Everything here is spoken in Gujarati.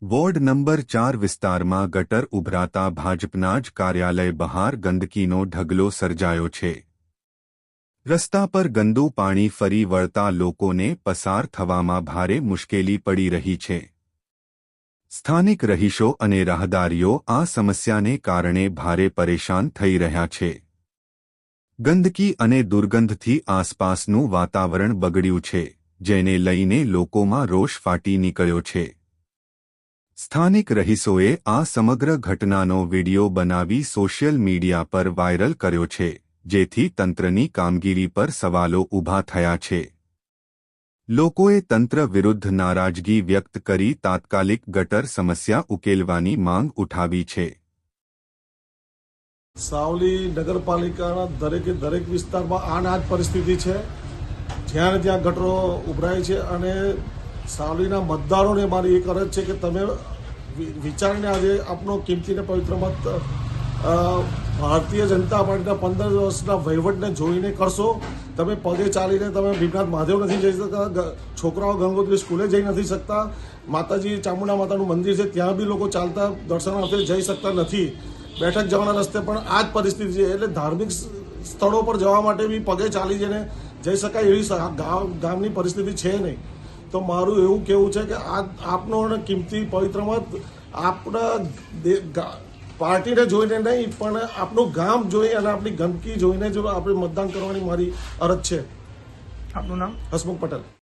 વોર્ડ નંબર 4 વિસ્તારમાં ગટર ઉભરાતા ભાજપના જ કાર્યાલય બહાર ગંદકીનો ઢગલો સર્જાયો છે। રસ્તા પર ગંદુ પાણી ફરી વળતા લોકોને પસાર થવામાં ભારે મુશ્કેલી પડી રહી છે। સ્થાનિક રહીશો અને રાહદારીઓ આ સમસ્યાને કારણે ભારે પરેશાન થઈ રહ્યા છે। ગંદકી અને દુર્ગંધથી આસપાસનું વાતાવરણ બગડ્યું છે, જેને લઈને લોકોમાં રોષ ફાટી નીકળ્યો છે। સ્થાનિક રહીશોએ આ સમગ્ર ઘટનાનો વિડિયો બનાવી સોશિયલ મીડિયા પર વાયરલ કર્યો છે, જેથી તંત્રની કામગીરી પર સવાલો ઊભા થયા છે। લોકોએ તંત્ર વિરુદ્ધ નારાજગી વ્યક્ત કરી તાત્કાલિક ગટર સમસ્યા ઉકેલવાની માંગ ઉઠાવી છે। સાવલી નગરપાલિકાના દરેક વિસ્તારમાં આ જ પરિસ્થિતિ છે। જ્યાં ત્યાં ગટરો ઉભરાય છે અને સાવલીના મતદારોને મારી એક અરજ છે કે તમે વિચારીને આજે આપનો કિંમતી અને પવિત્ર મત ભારતીય જનતા પાર્ટીના 15 વર્ષના વહીવટને જોઈને કરશો। તમે પગે ચાલીને તમે ભીમનાથ મહાદેવ નથી જઈ શકતા, છોકરાઓ ગંગોત્રી સ્કૂલે જઈ નથી શકતા, માતાજી ચામુંડા માતાનું મંદિર છે ત્યાં બી લોકો ચાલતા દર્શનાર્થે જઈ શકતા નથી। બેઠક જવાના રસ્તે પણ આ જ પરિસ્થિતિ છે, એટલે ધાર્મિક સ્થળો પર જવા માટે બી પગે ચાલી જઈને જઈ શકાય એવી ગામની પરિસ્થિતિ છે નહીં। તો મારું એવું કહેવું છે કે આપનો કિંમતી પવિત્ર મત આપણા પાર્ટીને જોઈને નહીં પણ આપનું ગામ જોઈ અને આપણી ગંદકી જોઈને જો આપણે મતદાન કરવાની મારી અરજ છે। આપનું નામ? હસમુખ પટેલ।